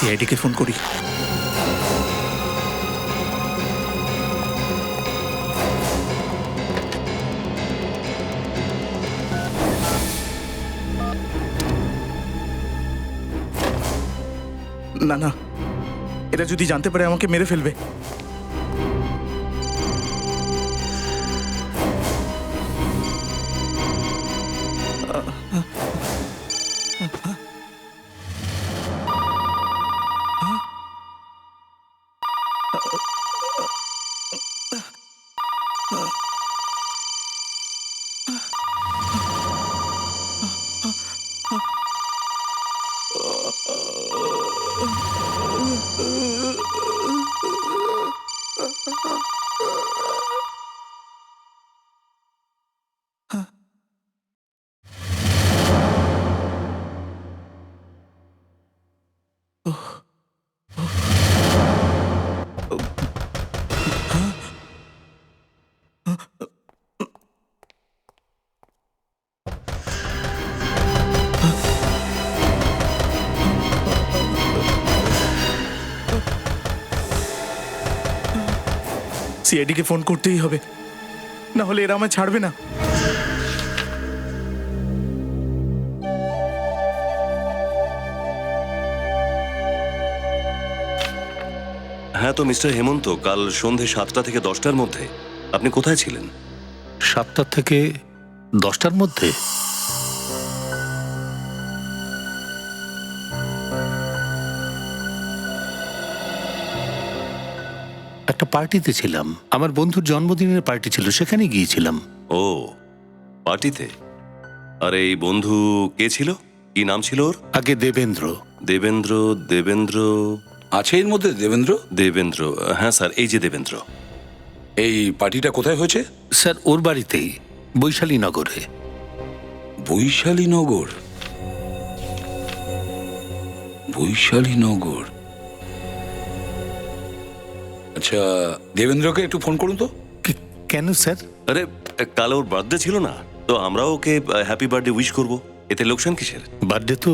সিআইডিকে phone করি। না না, এরা যদি জানতে পারে আমাকে মেরে ফেলবে। সিআইডিকে ফোন করতেই হবে, না হলে এরা আমায় ছাড়বে না। হ্যাঁ তো মিস্টার হেমন্ত, কাল সন্ধে 7টা থেকে 10টার মধ্যে আপনি কোথায় ছিলেন? 7টা থেকে 10টার মধ্যে? একটা পার্টিতে ছিলাম, আমার বন্ধুর জন্মদিনের পার্টি ছিল, সেখানে গিয়েছিলাম। ও, পার্টিতে? আর এই বন্ধু কে ছিল? কি নাম ছিল ওর? আগে দেবেন্দ্র। দেবেন্দ্র? দেবেন্দ্র আছে এর মধ্যে দেবেন্দ্র? দেবেন্দ্র, হ্যাঁ স্যার, এই যে দেবেন্দ্র। এই পার্টিটা কোথায় হয়েছে? স্যার ওর বাড়িতেই, বৈশালীনগরে। বৈশালীনগর? বৈশালীনগর, আচ্ছা দেবেন্দ্রকে একটু ফোন করুন তো। কেন স্যার? আরে কাল ওর বার্থডে ছিল না, তো আমরাও ওকে হ্যাপি বার্থডে উইশ করব, এতে লোকসান কিসের? বার্থডে তো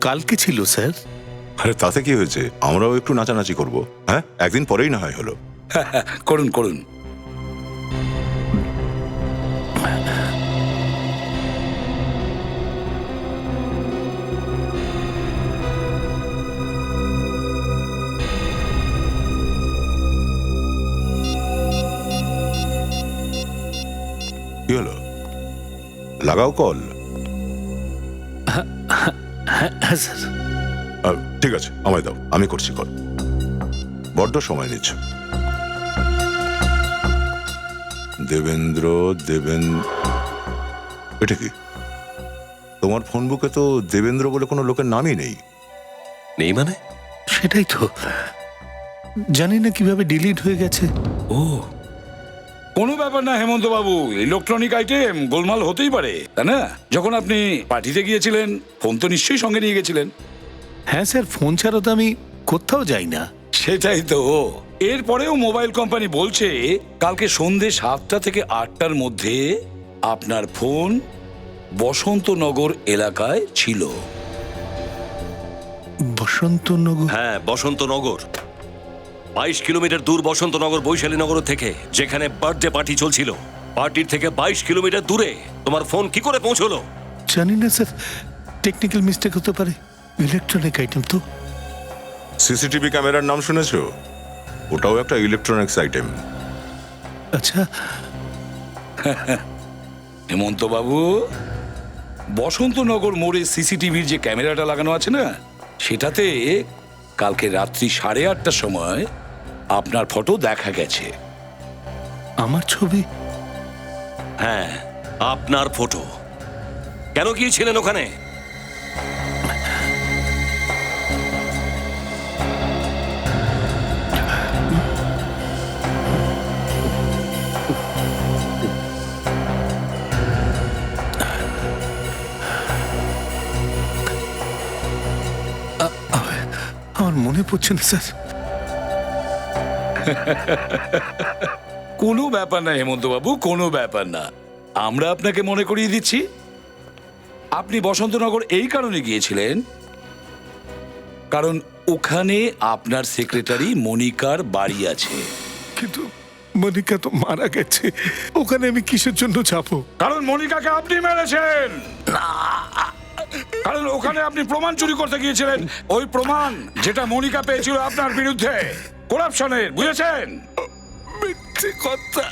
কালকে ছিল স্যার। আরে তাতে কি হয়েছে, আমরাও একটু নাচানাচি করব। হ্যাঁ, একদিন পরেই না হয় হলো। করুন করুন। কি হলো, লাগাও কল। হ্যাঁ স্যার। ঠিক আছে, আমায় দাও, আমি করছি কল। বড্ড সময় নিচ্ছ। দেবেন্দ্র, এটা কি? তোমার ফোন বুকে তো দেবেন্দ্র বলে কোনো লোকের নামই নেই। নেই মানে? সেটাই তো জানি না কিভাবে ডিলিট হয়ে গেছে। ও, কোনো ব্যাপার না হেমন্ত বাবু, ইলেকট্রনিক আইটেম গোলমাল হতেই পারে, তাই না? যখন আপনি পার্টিতে গিয়েছিলেন ফোন তো নিশ্চয়ই সঙ্গে নিয়ে গেছিলেন। হ্যাঁ স্যার, ফোন ছাড়া তো আমি কোথাও যাই না। সেটাই তো। এরপরেও মোবাইল কোম্পানি বলছে কালকে সন্ধে 7টা থেকে 8টার মধ্যে আপনার ফোন বসন্তনগর এলাকায় ছিল। বসন্তনগর? হ্যাঁ, বসন্তনগর। 22 কিলোমিটার দূর বসন্তনগর বৈশালীনগর থেকে, যেখানে বার্থডে পার্টি চলছিল। পার্টির থেকে 22 কিলোমিটার দূরে তোমার ফোন কি করে পৌঁছলো? জানি না স্যার, টেকনিক্যাল মিস্টেক হতে পারে। ইলেকট্রনিক আইটেম তো। সিসিটিভি ক্যামেরার নাম শুনেছো? ওটাও একটা ইলেকট্রনিক্স আইটেম। আচ্ছা হেমন্ত বাবু, বসন্তনগর মোড়ে সিসিটিভির যে ক্যামেরাটা লাগানো আছে না, সেটাতে কালকে রাত্রি 8:30টার সময় আপনার ফটো দেখা গেছে। আমার ছবি? হ্যাঁ, আপনার ফটো। কেন গিয়েছিলেন ওখানে? আমার মনে পড়ছে না স্যার। কোনো ব্যাপার না হেমন্ত বাবু, কোনো ব্যাপার না, আমরা আপনাকে মনে করিয়ে দিচ্ছি। আপনি বসন্তনগর এই কারণে গিয়েছিলেন কারণ ওখানে আপনার সেক্রেটারি মনিকার বাড়ি আছে। কিন্তু মনিকা তো মারা গেছে, ওখানে আমি কিসের জন্য যাবো? কারণ মনিকাকে আপনি মেরেছেন। কারণ ওখানে আপনি প্রমাণ চুরি করতে গিয়েছিলেন, ওই প্রমাণ যেটা মনিকা পেয়েছিল আপনার বিরুদ্ধে করাপশনের, বুঝেছেন? মিথ্যে কথা।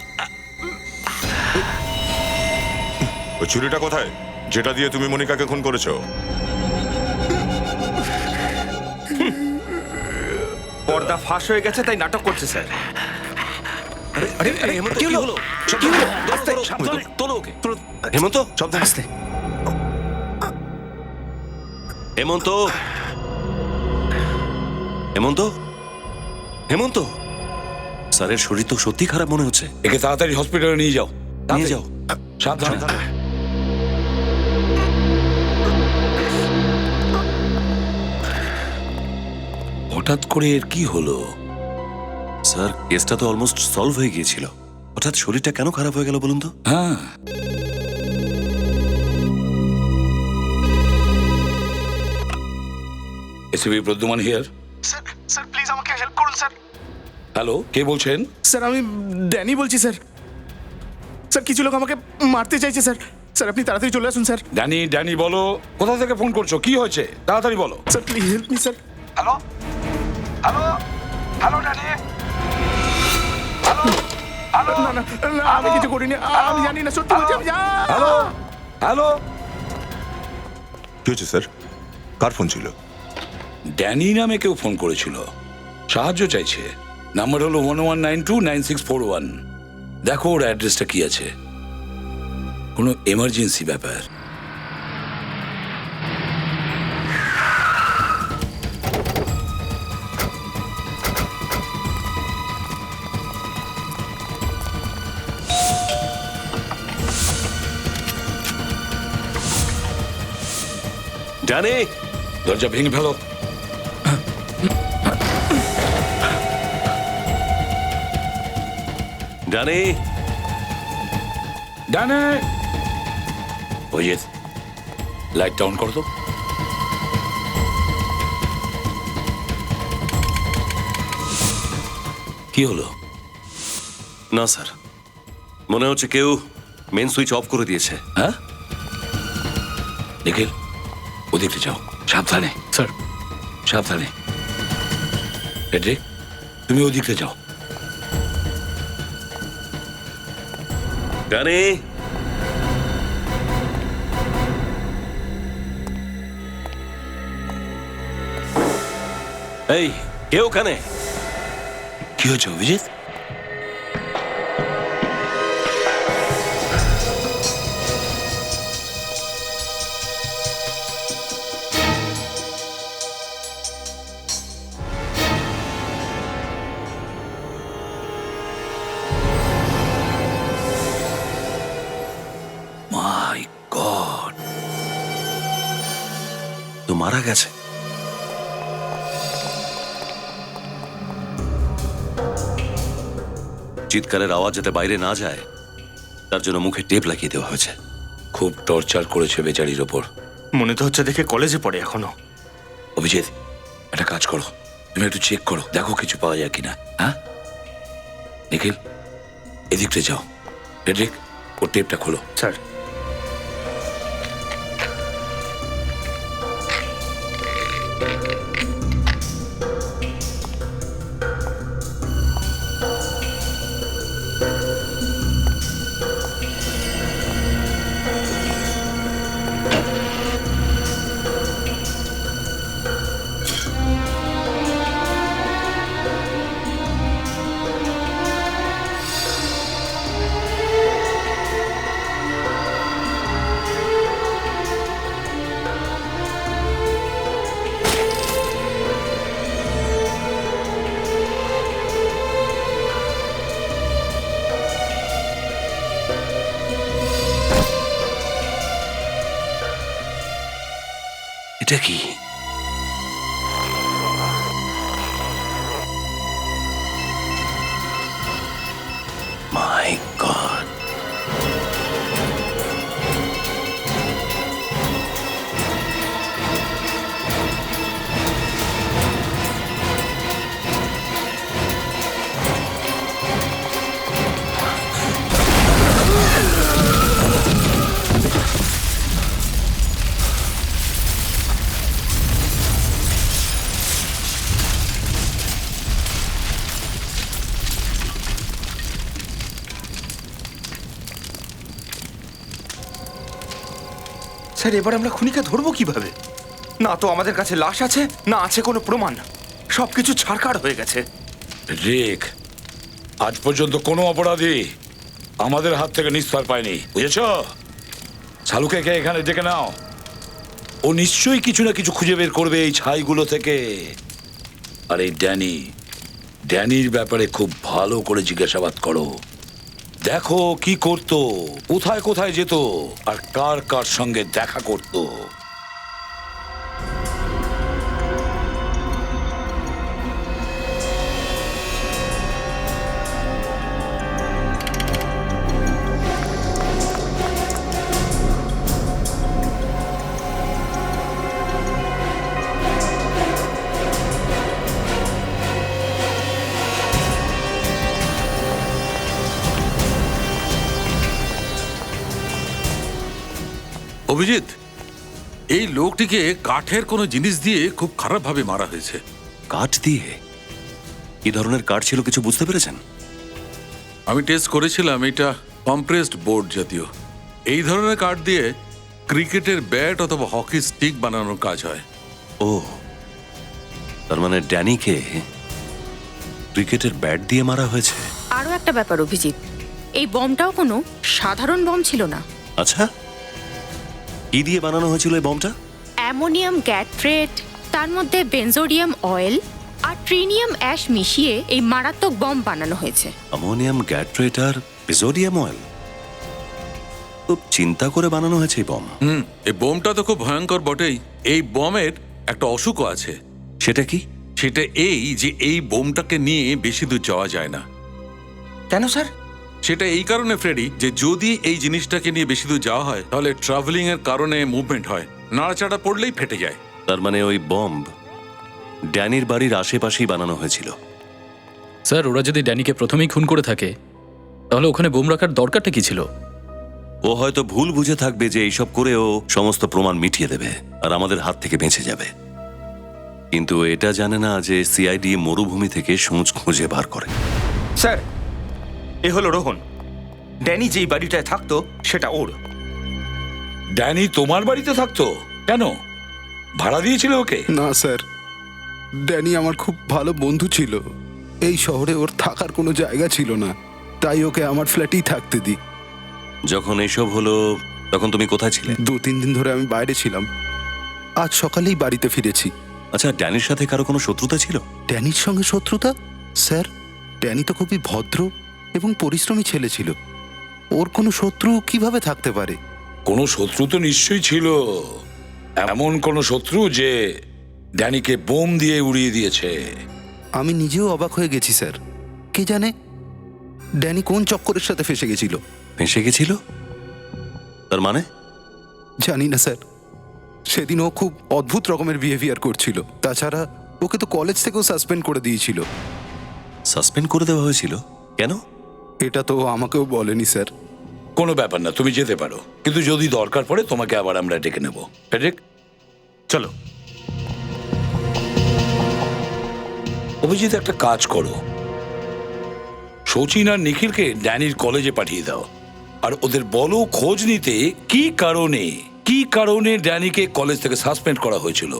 ওই ছুরিটা কোথায়, যেটা দিয়ে তুমি মনিকাকে খুন করেছো? পর্দা ফাঁস হয়ে গেছে তাই নাটক করছে স্যার। হেমন্ত, কি কি হলো? হলো? কি হলো? তোলো ওকে। হেমন্ত, আস্তে। হেমন্ত, হেমন্ত, হেমন্ত, স্যারের শরীর তো সত্যি খারাপ মনে হচ্ছে। একে তাড়াতাড়ি হসপিটালে নিয়ে যাও। নিয়ে যাও। সাবধানে। হঠাৎ করে এর কি হলো? স্যার, কেসটা তো অলমোস্ট সলভ হয়ে গিয়েছিল, হঠাৎ শরীরটা কেন খারাপ হয়ে গেল বলুন তো? হ্যাঁ, A C P Pradyuman here. Sir sir please আমাকে হেল্প করুন স্যার। হ্যালো, কে বলছেন? স্যার আমি ড্যানি বলছি স্যার। স্যার কিছু লোক আমাকে মারতে চাইছে স্যার। স্যার আপনি তাড়াতাড়ি চলে আসুন স্যার। ড্যানি, ড্যানি বলো, কোথা থেকে ফোন করছো, কি হয়েছে তাড়াতাড়ি বলো। Sir please help me sir. Hello, hello, hello Danny. না না না, আমি কিছু করিনি, আমি জানি না, সত্যি বলছি আমি হ্যালো, হ্যালো। কি হয়েছে স্যার? কার ফোন ছিল? ড্যানি নামে কেউ ফোন করেছিল, সাহায্য চাইছে। নাম্বার হলো 11929641। দেখো ওর অ্যাড্রেসটা কি আছে, কোনো এমার্জেন্সি ব্যাপার। জানি। দরজা ভেঙে ফেলো। জানি। ডানে ওই যে লাইটটা অন করো তো। কি হলো? না স্যার, মনে হচ্ছে কেউ মেন সুইচ অফ করে দিয়েছে। হ্যাঁ, নিখিল ওদিকে যাও, সাবধানে স্যার, সাবধানে। এড্রিক, তুমি ওদিকে যাও। জানি। এই, কে ওখানে? কি হয়েছে অভিজিৎ? মাই গড, তো মারা গেছে। চিৎকারের আওয়াজ যাতে বাইরে না যায় তার জন্য মুখে টেপ লাগিয়ে দেওয়া হয়েছে। খুব টর্চার করেছে বেচারির ওপর। মনে তো হচ্ছে দেখে কলেজে পড়ে এখনো। অভিজিৎ, একটা কাজ করো, তুমি একটু চেক করো, দেখো কিছু পাওয়া যায় কিনা। হ্যাঁ, নিখিল এদিকটা যাও। ফেডরিক, ওর টেপটা খোলো। স্যার এটা কি? মাই গড, স্যার এবার আমরা খুনিকে ধরবো কিভাবে? না তো আমাদের কাছে লাশ আছে, না আছে কোনো প্রমাণ। সবকিছু ছাড়খাড় হয়ে গেছে। রিক, আজ পর্যন্ত কোনো অপরাধী আমাদের হাত থেকে নিস্তার পায়নি, বুঝেছ? শালুকে কে এখানে ডেকে নাও। ও নিশ্চয়ই কিছু না কিছু খুঁজে বের করবে এই ছাইগুলো থেকে। আর এই ড্যানির ব্যাপারে খুব ভালো করে জিজ্ঞাসাবাদ করো। দেখো কি করতো, কোথায় কোথায় যেত, আর কার কার সঙ্গে দেখা করতো। অভিজিৎ, এই লোকটিকে কাঠের কোনো জিনিস দিয়ে খুব খারাপভাবে মারা হয়েছে। কাঠ দিয়ে? কি ধরনের কাঠ ছিল কিছু বুঝতে পেরেছেন? আমি টেস্ট করেছিলাম, এটা কম্প্রেসড বোর্ড জাতীয়। এই ধরনের কাঠ দিয়ে ক্রিকেটের ব্যাট অথবা হকি স্টিক বানানোর কাজ হয়। ও, তার মানে ড্যানিকে ক্রিকেটের ব্যাট দিয়ে মারা হয়েছে। আরও একটা ব্যাপার অভিজিৎ, এই বমটাও কোনো সাধারণ বম ছিল না। আচ্ছা, কি দিয়ে বানানো হয়েছিল এই বমটা? অ্যামোনিয়াম গ্যাট্রেট, তার মধ্যে বেনজোডিয়াম অয়েল আর ট্রিনিয়াম অ্যাশ মিশিয়ে এই মারাত্মক বম বানানো হয়েছে। অ্যামোনিয়াম গ্যাট্রেট আর বেজোডিয়াম অয়েল, খুব চিন্তা করে বানানো হয়েছে এই বম। এই বোমটা তো খুব ভয়ঙ্কর বটেই। এই বমের একটা অসুখও আছে। সেটা কি? সেটা এই যে এই বোমটাকে নিয়ে বেশি দূর যাওয়া যায় না। কেন স্যার? সেটা এই কারণে ফ্রেডি, যে যদি এই জিনিসটাকে নিয়ে বেশি দূর যাওয়া হয় তাহলে ট্রাভেলিং এর কারণে মুভমেন্ট হয়, নাড়াচাড়া পড়লেই ফেটে যায়। তার মানে ওই বম ড্যানির বাড়ির আশেপাশেই বানানো হয়েছিল। স্যার, ওরা যদি ড্যানিকে প্রথমেই খুন করে থাকে তাহলে ওখানে বোম রাখার দরকারটা কি ছিল? ও হয়তো ভুল বুঝে থাকবে যে এইসব করে ও সমস্ত প্রমাণ মিটিয়ে দেবে আর আমাদের হাত থেকে বেঁচে যাবে, কিন্তু এটা জানে না যে সিআইডি মরুভূমি থেকে সূঁচ খুঁজে বার করে। স্যার, এ হলো রোহন। ড্যানি যেই বাড়িটায় থাকতো সেটা ওর। ড্যানি তোমার বাড়িতে থাকতো কেন? ভাড়া দিয়েছিল ওকে? না স্যার, ড্যানি আমার খুব ভালো বন্ধু ছিল। এই শহরে ওর থাকার কোনো জায়গা ছিল না, তাই ওকে আমার ফ্ল্যাটেই থাকতে দিই। যখন এসব হলো তখন তুমি কোথায় ছিলে? 2-3 দিন ধরে আমি বাইরে ছিলাম, আজ সকালেই বাড়িতে ফিরেছি। আচ্ছা, ড্যানির সাথে কারো কোনো শত্রুতা ছিল? ড্যানির সঙ্গে শত্রুতা? স্যার, ড্যানি তো খুবই ভদ্র এবং পরিশ্রমী ছেলে ছিল, ওর কোনো শত্রু কিভাবে থাকতে পারে? কোনো শত্রু তো নিশ্চয়ই ছিল, এমন কোনো শত্রু যে ড্যানিকে বোম দিয়ে উড়িয়ে দিয়েছে। আমি নিজেও অবাক হয়ে গেছি স্যার। কে জানে ড্যানি কোন চক্করের সাথে ফেসে গেছিল। ফেঁসে গেছিল? তার মানে? জানি না স্যার, সেদিন ও খুব অদ্ভুত রকমের বিহেভিয়ার করছিল। তাছাড়া ওকে তো কলেজ থেকেও সাসপেন্ড করে দিয়েছিল। সাসপেন্ড করে দেওয়া হয়েছিল? কেন? এটা তো আমাকেও বলেনি স্যার। কোনো ব্যাপার না, তুমি যেতে পারো, কিন্তু যদি দরকার পড়ে তোমাকে আবার আমরা ডেকে নেব। ফেডরিক, চলো। অভিজিৎ, একটা কাজ করো, শচীন আর নিখিলকে ড্যানির কলেজে পাঠিয়ে দাও, আর ওদের বলো খোঁজ নিতে কি কারণে ড্যানিকে কলেজ থেকে সাসপেন্ড করা হয়েছিল।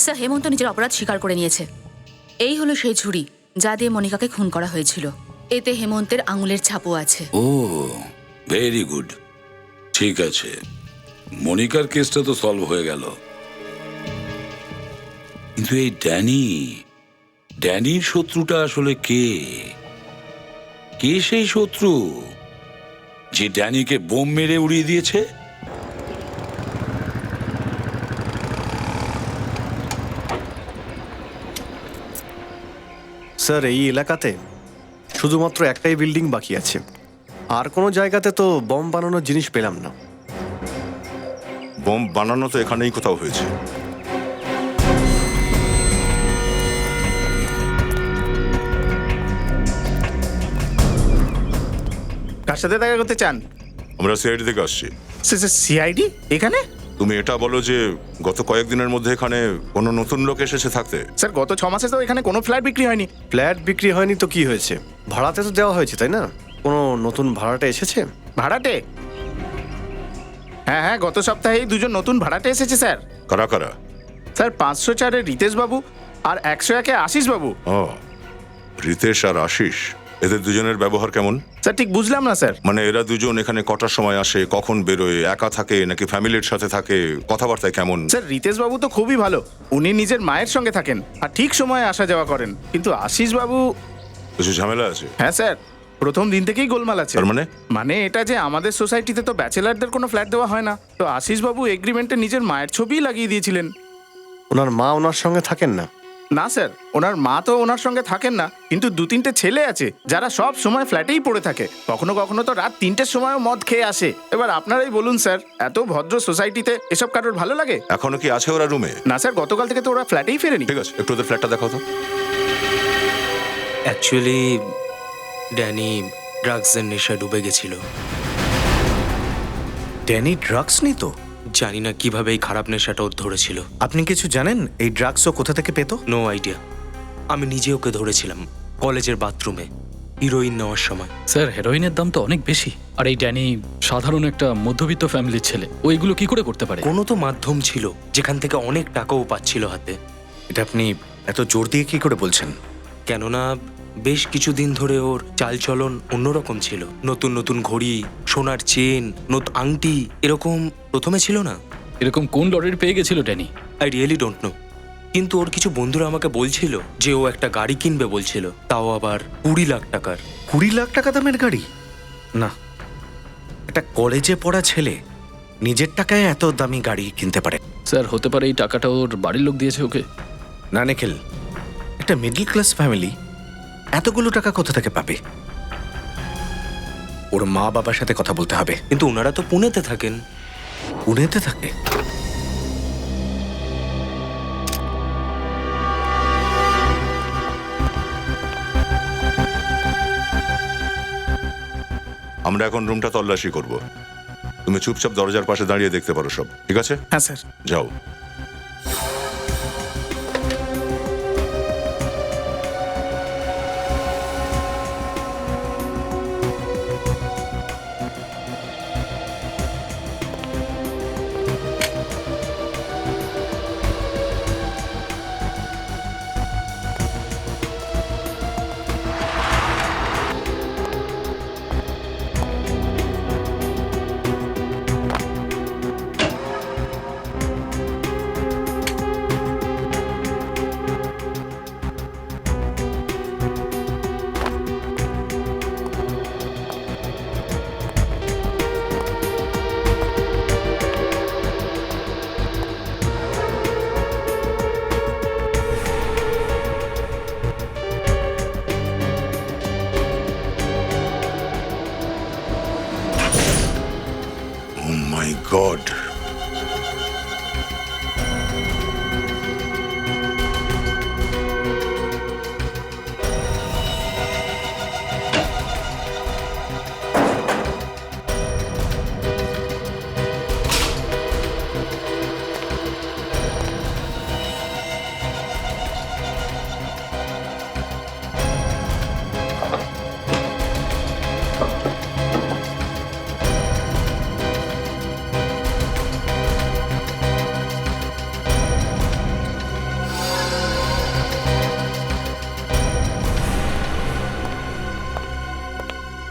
স্যার, হেমন্ত নিজের অপরাধ স্বীকার করে নিয়েছে। এই হলো সেই ছুরি যা দিয়ে মনিকাকে খুন করা হয়েছিল। এতে হেমন্তের আঙুলের ছাপও আছে। ও, ভেরি গুড। ঠিক আছে, মনিকার কেসটা তো সলভ হয়ে গেল, কিন্তু এই ড্যানির শত্রুটা আসলে কে? সেই শত্রু যে ড্যানিকে বোম মেরে উড়িয়ে দিয়েছে? স্যার, এই এলাকাতে শুধুমাত্র একটাই বিল্ডিং বাকি আছে, আর কোনো জায়গাতে তো বম বানানোর জিনিস পেলাম না। বোম বানানো তো এখানেই কোথাও হয়েছে। কার সাথে দেখা করতে চান? আমরা সিআইডি থেকে আসছি। সিআইডি এখানে? তুমি এটা বলো যে গত কয়েকদিনের মধ্যে এখানে কোনো নতুন লোক এসেছে থাকতে? স্যার গত 6 মাসে তো এখানে কোনো ফ্ল্যাট বিক্রি হয়নি। ফ্ল্যাট বিক্রি হয়নি তো কি হয়েছে, ভাড়াতে তো দেওয়া হয়েছে তাই না? কোনো নতুন ভাড়াটে এসেছে? ভাড়াটে? হ্যাঁ হ্যাঁ, গত সপ্তাহেই 2 জন নতুন ভাড়াটে এসেছে স্যার। কারা কারা? স্যার 504-এ রিতেশ বাবু আর 101-এ আশিস বাবু। ও, রিতেশ আর আশিস, এদের দুজনের ব্যবহার কেমন? স্যার ঠিক বুঝলাম না স্যার। মানে এরা দুজন এখানে কটার সময় আসে, কখন বেরোয়, একা থাকে নাকি ফ্যামিলির সাথে থাকে, কথাবার্তায় কেমন? স্যার রিতেশ বাবু তো খুবই ভালো, উনি নিজের মায়ের সঙ্গে থাকেন আর ঠিক সময়ে আসা যাওয়া করেন। কিন্তু আশিস বাবু, কিছু ঝামেলা আছে? হ্যাঁ স্যার, প্রথম দিন থেকেই গোলমাল আছে। তার মানে? মানে এটা যে আমাদের সোসাইটিতে তো ব্যাচেলারদের কোনো ফ্ল্যাট দেওয়া হয় না, তো আশিস বাবু এগ্রিমেন্টে নিজের মায়ের ছবিই লাগিয়ে দিয়েছিলেন। ওনার মা ওনার সঙ্গে থাকেন না? না স্যার, ওনার মা তো ওনার সঙ্গে থাকেন না, কিন্তু 2-3টে ছেলে আছে যারা সব সময় ফ্ল্যাটেই পড়ে থাকে। কখনো কখনো তো রাত 3টের সময়ও মদ খেয়ে আসে। এবার আপনারাই বলুন স্যার, এত ভদ্র সোসাইটিতে এসব কারোর ভালো লাগে? এখনো কি আছে ওরা রুমে? না স্যার, গতকাল থেকে তো ওরা ফ্ল্যাটেই ফেরেনি। ঠিক আছে, একটু ওদের ফ্ল্যাটটা দেখাও তো। অ্যাকচুয়ালি ড্যানি ড্রাগসের নেশায় ডুবে গেছিল। ড্যানি ড্রাগস নিত? জানি না কিভাবে এই খারাপ নেশাটা ওর ধরেছিল। আপনি কিছু জানেন এই ড্রাগস ও কোথা থেকে পেত? No idea. আমি নিজে ওকে ধরেছিলাম কলেজের বাথরুমে হিরোইন নেওয়ার সময়। স্যার হেরোইনের দাম তো অনেক বেশি, আর এই ড্যানি সাধারণ একটা মধ্যবিত্ত ফ্যামিলির ছেলে, ও এগুলো কি করে করতে পারে? কোনো তো মাধ্যম ছিল যেখান থেকে অনেক টাকাও পাচ্ছিল হাতে। এটা আপনি এত জোর দিয়ে কি করে বলছেন? কেননা বেশ কিছুদিন ধরে ওর চালচলন অন্যরকম ছিল। নতুন নতুন ঘড়ি, সোনার চেন, নতুন আংটি এরকম প্রথমে ছিল না। এরকম কোন লটারি পেয়ে গেছিল Danny? I really don't know. কিন্তু ওর কিছু বন্ধুরা আমাকে বলছিল যে ও একটা গাড়ি কিনবে বলছিল, তাও আবার 20 লাখ টাকার। 20 লাখ টাকা দামের গাড়ি? না, একটা কলেজে পড়া ছেলে নিজের টাকায় এত দামি গাড়ি কিনতে পারে? স্যার হতে পারে এই টাকাটা ওর বাড়ির লোক দিয়েছে ওকে। না নিখিল, একটা মিডল ক্লাস ফ্যামিলি এতগুলো টাকা কোথা থেকে পাবে? ওর মা বাবার সাথে কথা বলতে হবে। কিন্তু ওনারা তো পুনেতে থাকেন। পুনেতে থাকে? আমরা এখন রুমটা তল্লাশি করব। তুমি চুপচাপ দরজার পাশে দাঁড়িয়ে দেখতে পারো সব, ঠিক আছে? হ্যাঁ স্যার। যাও। মাই গড,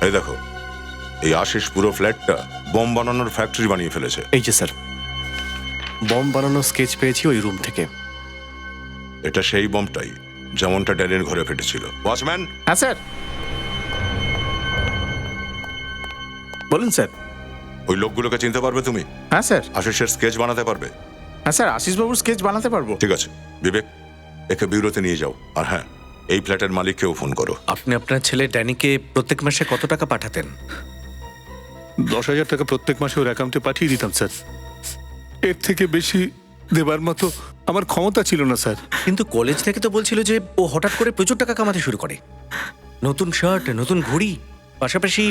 এই দেখো, এই আশিস পুরো ফ্ল্যাটটা বম বানানোর ফ্যাক্টরি বানিয়ে ফেলেছে। এই যে স্যার, বম বানানোর স্কেচ পেয়েছি ওই রুম থেকে। এটা সেই বমটাই যেমনটা ড্যানির ঘরে ফেটেছিল। ওয়াচম্যান। হ্যাঁ স্যার। বলুন স্যার। ওই লোকগুলোকে চিনতে পারবে তুমি? হ্যাঁ স্যার। আশিসের স্কেচ বানাতে পারবে? হ্যাঁ স্যার, আশিস বাবুর স্কেচ বানাতে পারবো। ঠিক আছে বিবেক, একে বিউরোতে নিয়ে যাও। আর হ্যাঁ, এই ফ্ল্যাটের মালিককেও ফোন করো। আপনি আপনার ছেলে ড্যানিকে প্রত্যেক মাসে কত টাকা পাঠাতেন? 10,000 টাকা প্রত্যেক মাসে ওর অ্যাকাউন্টে পাঠিয়ে দিতাম স্যার। এর থেকে বেশি দেবার মতো আমার ক্ষমতা ছিল না স্যার। কিন্তু কলেজ থেকে তো বলছিল যে ও হঠাৎ করে প্রচুর টাকা কামাতে শুরু করে। নতুন শার্ট, নতুন ঘড়ি, পাশাপাশি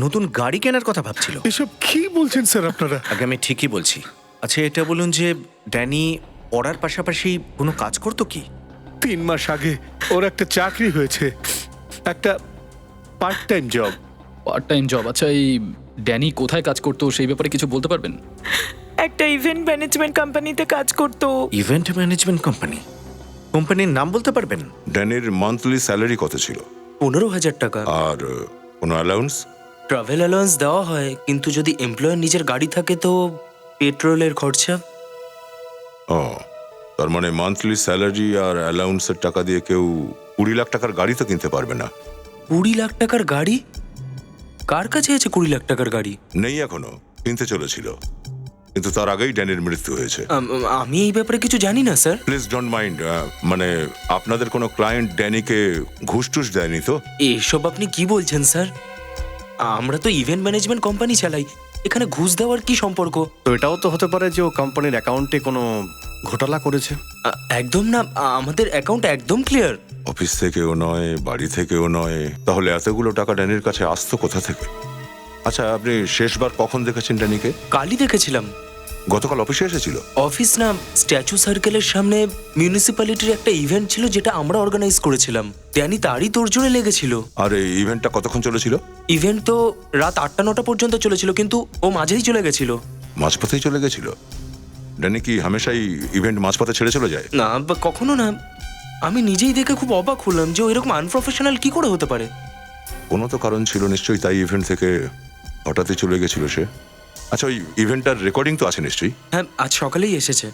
নতুন গাড়ি কেনার কথা ভাবছিল। এসব কি বলছেন স্যার আপনারা? আগে আমি ঠিকই বলছি। আচ্ছা এটা বলুন যে ড্যানি পড়ার পাশাপাশি কোনো কাজ করতো কি? 3 মাস আগে ওর একটা চাকরি হয়েছে, একটা part time job. Part time job? আচ্ছা, এই ড্যানি কোথায় কাজ করতো সেই ব্যাপারে কিছু বলতে পারবেন? একটা ইভেন্ট ম্যানেজমেন্ট কোম্পানিতে কাজ করতো। Event management company? কোম্পানির নাম বলতে পারবেন? ড্যানির মান্থলি স্যালারি কত ছিল? 15,000 টাকা। আর কোনো অ্যালাউন্স? ট্রাভেল অ্যালাউন্স দেওয়া হয়, কিন্তু যদি এমপ্লয়ার নিজের গাড়ি থাকে তো পেট্রোলের খরচা। ও, তার মানে মান্থলি স্যালারি আর অ্যালাউন্সের টাকা দিয়ে কেউ 20 লাখ টাকার গাড়ি তো কিনতে পারবে না। 20 লাখ টাকার গাড়ি? কার কাছে আছে 20 লাখ টাকার গাড়ি? নেই এখনো, কিনতে চলেছিল, কিন্তু তার আগেই ড্যানির মৃত্যু হয়েছে। আমি এই ব্যাপারে কিছু জানি না স্যার। প্লিজ ডোন্ট মাইন্ড, মানে আপনাদের কোনো ক্লায়েন্ট ড্যানিকে ঘুষ টুস দেয়নি তো? এসব আপনি কি বলছেন স্যার? আমরা তো ইভেন্ট ম্যানেজমেন্ট কোম্পানি চালাই, এখানে ঘুষ দেওয়ার কি সম্পর্ক? তো এটাও তো হতে পারে যে ও কোম্পানির অ্যাকাউন্টে কোনো ঘোটালা করেছে। একদম না, আমাদের অ্যাকাউন্ট একদম ক্লিয়ার। অফিস থেকেও নয়, বাড়ি থেকেও নয়, তাহলে এতগুলো টাকা ড্যানির কাছে আসতো কোথা থেকে? আচ্ছা, আপনি শেষবার কখন দেখেছেন ড্যানিকে? কালই দেখেছিলাম। গতকাল অফিসে এসেছিল? অফিস না, স্ট্যাচু সার্কেলের সামনে মিউনিসিপ্যালিটির একটা ইভেন্ট ছিল যেটা আমরা অর্গানাইজ করেছিলাম। ড্যানি তারই তোড়জোড়ে লেগেছিল। আর এই ইভেন্টটা কতক্ষণ চলেছিল? ইভেন্ট তো রাত 8টা-9টা পর্যন্ত চলেছিল, কিন্তু ও মাঝেই চলে গেছিল। মাঝপথেই চলে গেছিল? ড্যানি কি হামেশাই ইভেন্ট মাঝপথে ছেড়ে চলে যায়? না, কখনো না। আমি নিজেই দেখে খুব অবাক হলাম যে ও এরকম আনপ্রফেশনাল কি করে হতে পারে। কোনো তো কারণ ছিল নিশ্চয়ই, তাই ইভেন্ট থেকে হঠাৎই চলে গেছিল সে। আচ্ছা, ওই ইভেন্টটার রেকর্ডিং তো আছে নিশ্চয়ই? হ্যাঁ, আজ সকালেই এসেছে।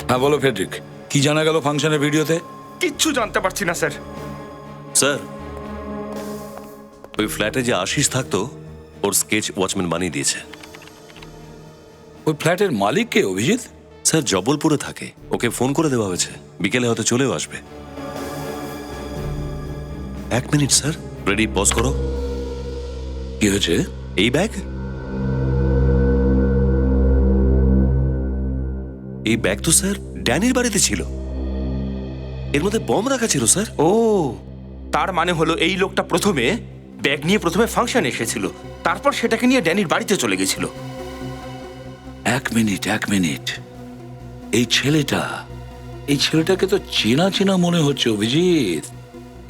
হ্যাঁ বলো ফেডরিক, কি জানা গেল ফাংশনের ভিডিওতে? কিচ্ছু জানতে পারছি না স্যার। স্যার, ওই ফ্ল্যাটে যে আশিস থাকতো ওর স্কেচ ওয়াচম্যান বানিয়ে দিয়েছে। ওই ফ্ল্যাটের মালিক কে, অভিজিৎ? স্যার, জবলপুরে থাকে, ওকে ফোন করে দেওয়া হয়েছে, বিকেলে হয়তো চলেও আসবে। 1 মিনিট স্যার, রেডি, পজ করো। কি হয়েছে? এই ব্যাগ, এই ব্যাগ তো স্যার ড্যানির বাড়িতে ছিল, এর মধ্যে বম রাখা ছিল স্যার। ও, তার মানে হলো এই লোকটা প্রথমে ব্যাগ নিয়ে ফাংশনে এসেছিল, তারপর সেটাকে নিয়ে ড্যানির বাড়িতে চলে গেছিল। 1 মিনিট, এই ছেলেটাকে তো চেনা চেনা মনে হচ্ছে অভিজিৎ।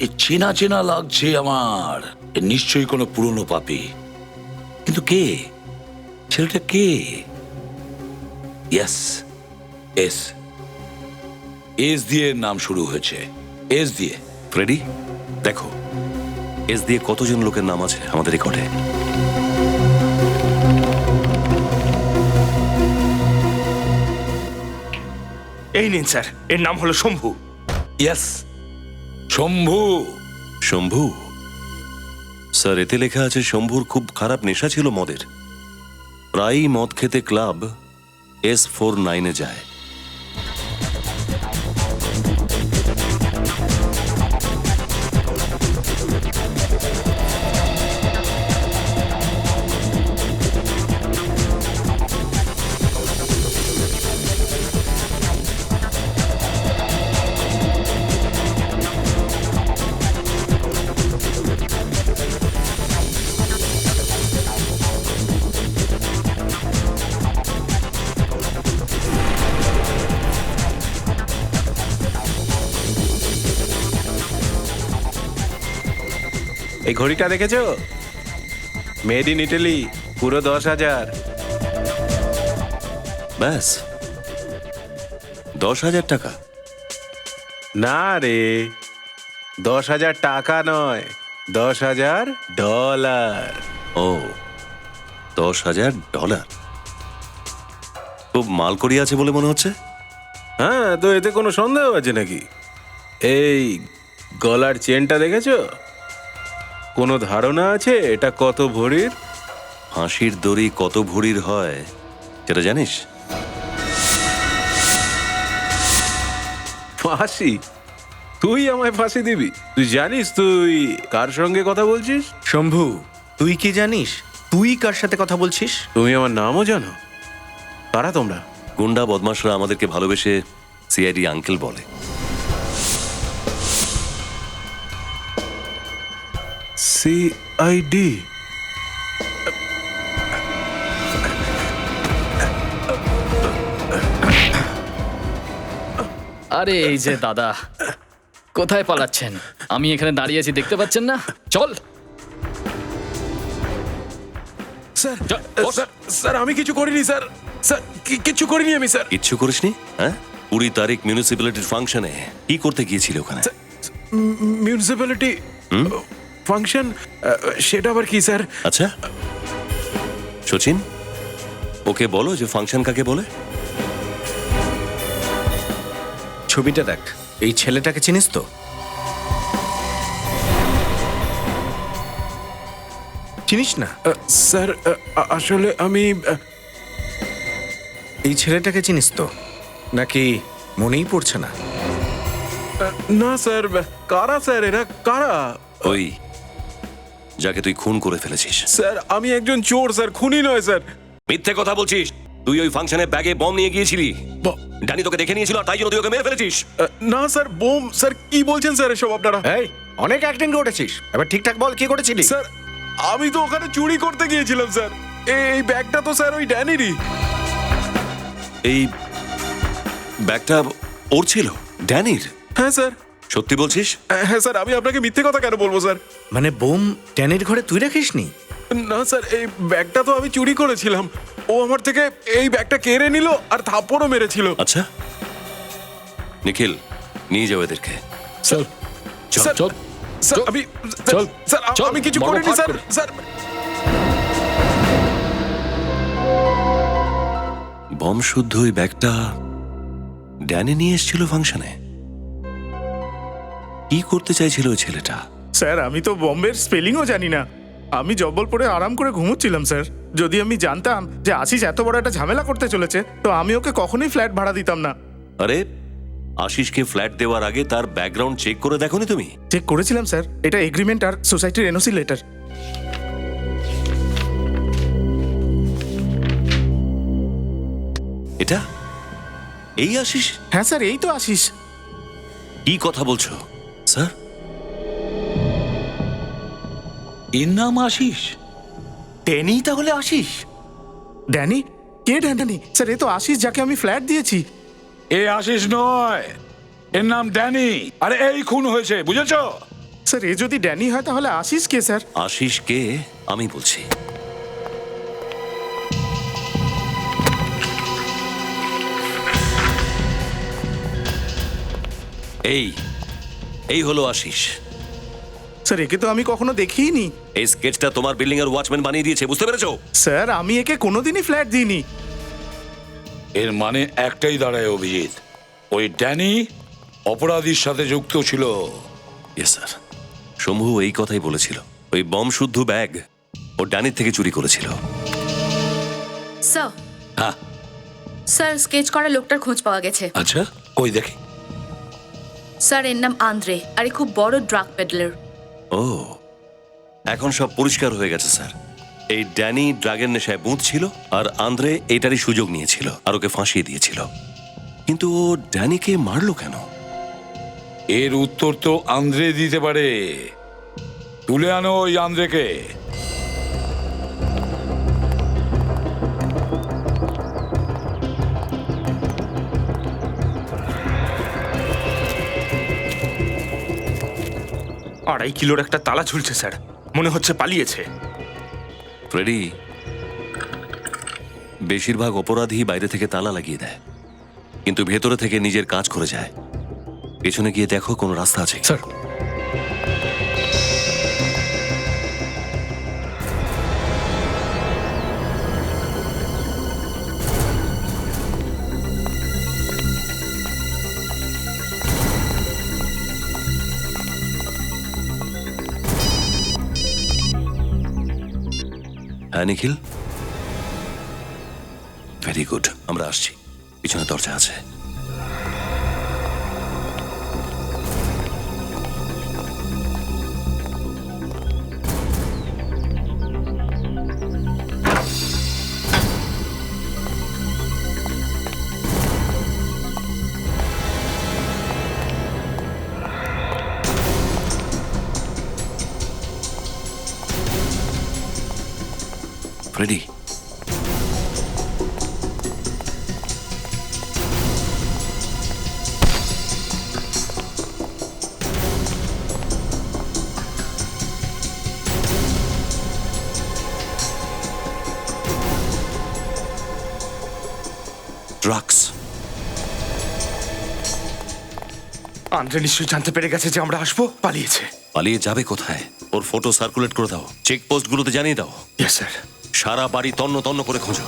এই চেনা চেনা লাগছে আমার। এ নিশ্চয়ই কোনো পুরনো পাপী, কিন্তু কে ছেলেটা? কে? ইয়েস, এস দিয়ে নাম শুরু হয়েছে, এস দিয়ে। ফ্রেডি, দেখো এস দিয়ে কতজন লোকের নাম আছে আমাদের রেকর্ডে। এই নিন স্যার, এর নাম হলো শম্ভু। ইয়েস, শম্ভু। শম্ভু? স্যার, এতে লেখা আছে শম্ভুর খুব খারাপ নেশা ছিল মদের, প্রায়ই মদ খেতে ক্লাব S49-এ যায়। এই ঘড়িটা দেখেছো? মেড ইন ইটালি, পুরো 10,000। ব্যাস 10,000 টাকা? না রে, 10,000 টাকা নয়, 10,000 ডলার। ও, $10,000? খুব মাল করি আছে বলে মনে হচ্ছে। হ্যাঁ, তো এতে কোনো সন্দেহ আছে নাকি? এই গলার চেনটা দেখেছো? কোনো ধারণা আছে এটা কত ভরির? ফাঁসির দড়ি কত ভরির হয় সেটা জানিস? ফাঁসি? তুই আমায় ফাঁসি দিবি? তুই জানিস তুই কার সঙ্গে কথা বলছিস? শম্ভু, তুই কি জানিস তুই কার সাথে কথা বলছিস? তুমি আমার নামও জানো? কারা তোমরা? গুন্ডা বদমাশরা আমাদেরকে ভালোবেসে সিআইডি আঙ্কেল বলে। সিআইডি? আরে এই যে দাদা, কোথায় পালাচ্ছেন? আমি এখানে দাঁড়িয়ে আছি, দেখতে পাচ্ছেন না? চল। স্যার স্যার স্যার আমি কিছু করিনি স্যার, স্যার কিছু করিনি আমি স্যার। কিচ্ছু করিসনি? হ্যাঁ, 20 তারিখ মিউনিসিপ্যালিটির ফাংশনে কি করতে গিয়েছিল ওখানে? মিউনিসিপ্যালিটি ফাংশন, সেটা আবার কি স্যার? আচ্ছা সচিন, ওকে বলো যে ফাংশন কাকে বলে। ছবিটা দেখ, এই ছেলেটাকে চিনিস তো? চিনিস না? স্যার আসলে আমি এই ছেলেটাকে চিনিস তো, নাকি মনেই পড়ছে না? না স্যার, কারা স্যার এরা, কারা? ওই যাকে তুই খুন করে ফেলেছিস। স্যার আমি একজন চোর স্যার, খুনি নয় স্যার। মিথ্যে কথা বলছিস। তুই ওই ফাংশনে ব্যাগে বম নিয়ে গিয়েছিলি, ড্যানি তোকে দেখে নিয়েছিল আর তাই জন্য তুই ওকে মেরে ফেলেছিস। না স্যার, বোম স্যার, কি বলছেন স্যার এসব আপনারা? এই অনেক অ্যাক্টিং করেছিস, এবার ঠিকঠাক বল কি করেছিলি? স্যার আমি তো ওখানে চুরি করতে গিয়েছিলাম স্যার। এই ব্যাগটা তো স্যার ওই ড্যানিরই। এই ব্যাগটা ওর ছিল? ড্যানির? হ্যাঁ স্যার। সত্যি বলছিস? হ্যাঁ স্যার, আমি আপনাকে মিথ্যে কথা কেন বলবো স্যার? মানে বোম ড্যানির ঘরে তুই রাখিসনি? না স্যার, এই ব্যাগটা তো আমি চুরি করেছিলাম। ও আমার থেকে এই ব্যাগটা কেড়ে নিল আর থাপ্পড়ও মেরেছিল। আচ্ছা নিখিল, নিয়ে যাও এদেরকে। চল চল চল স্যার, আমি চল স্যার আমি কিছু করিনি স্যার। স্যার বম শুদ্ধ ওই ব্যাগটা ড্যানি নিয়ে এসেছিল ফাংশনে। কি করতে চাইছিল ওই ছেলেটা? স্যার আমি তো বম্বের স্পেলিংও জানি না। আমি জব্বলপুরে আরাম করে ঘুমোচ্ছিলাম স্যার। যদি আমি জানতাম যে আশিস এত বড় একটা ঝামেলা করতে চলেছে, তো আমি ওকে কখনোই ফ্ল্যাট ভাড়া দিতাম না। আরে আশিসকে ফ্ল্যাট দেওয়ার আগে তার ব্যাকগ্রাউন্ড চেক করে দেখোনি তুমি? চেক করেছিলাম স্যার, এটা এগ্রিমেন্ট আর সোসাইটির এনওসি লেটার। এটা এই আশিস? হ্যাঁ স্যার, এই তো আশিস। কি কথা বলছো স্যার? এর নাম আশিস? ড্যানি তাহলে আশিস? ড্যানি? কে ড্যানি? স্যার এ তো আশিস যাকে আমি ফ্ল্যাট দিয়েছি। এ আশিস নয়, এর নাম ড্যানি। আরে এই খুন হয়েছে, বুঝেছো? স্যার এ যদি ড্যানি হয় তাহলে আশিস কে স্যার? আশিস কে আমি বলছি। এই এই হলো আশিস। স্যার একে তো আমি কখনো দেখিনি। এই স্কেচটা তোমার বিল্ডিং এর ওয়াচম্যান বানিয়ে দিয়েছে, বুঝতে পেরেছো? স্যার আমি একে কোনোদিনই ফ্ল্যাট দিইনি। এর মানে একটাই দাঁড়ায় অভিজিৎ, ওই ড্যানি অপরাধীর সাথে যুক্ত ছিল। ইয়েস স্যার, শম্ভু এই কথাই বলেছিল। ওই বম শুদ্ধ ব্যাগ ও ড্যানির থেকে চুরি করেছিল। স্যার, হ্যাঁ স্যার স্কেচ করা লোকটার খোঁজ পাওয়া গেছে। আচ্ছা কই দেখি। স্যার এর নাম আন্দ্রে, আর এ খুব বড় ড্রাগ পেডলার। ও, এখন সব পরিষ্কার হয়ে গেছে স্যার। এই ড্যানি ড্রাগের নেশায় বুঁদ ছিল আর আন্দ্রে এটারই সুযোগ নিয়েছিল আর ওকে ফাঁসিয়ে দিয়েছিল। কিন্তু ও ড্যানিকে মারলো কেন? এর উত্তর তো আন্দ্রে দিতে পারে। তুলে আনো ওই আন্দ্রেকে। আড়াই কিলোর একটা তালা ঝুলছে স্যার, মনে হচ্ছে পালিয়েছে। ফ্রেডি, বেশিরভাগ অপরাধী বাইরে থেকে তালা লাগিয়ে দেয়, কিন্তু ভেতরে থেকে নিজের কাজ করে যায়। পেছনে গিয়ে দেখো কোনো রাস্তা আছে স্যার। হ্যাঁ নিখিল, ভেরি গুড, আমরা আসছি। পিছনে দরজা আছে। ফ্রেডি, আন্দ্রে নিশ্চয়ই জানতে পেরে গেছে যে আমরা আসবো, পালিয়েছে। পালিয়ে যাবে কোথায়? ওর ফটো সার্কুলেট করে দাও, চেকপোস্টগুলোতে জানিয়ে দাও। Yes sir. সারা বাড়ি তন্ন তন্ন করে খোঁজো।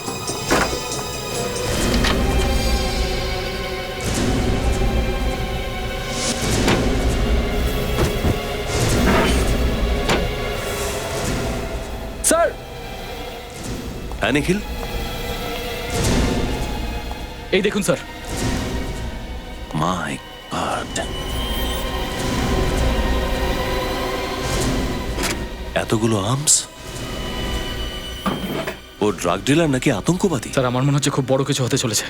স্যার, হ্যাঁ নিখিল, এই দেখুন স্যার। মাই গড, এতগুলো আর্মস! ও ড্রাগ ডিলার নাকি আতঙ্কবাদী? স্যার, আমার মনে হচ্ছে খুব বড় কিছু হতে চলেছে।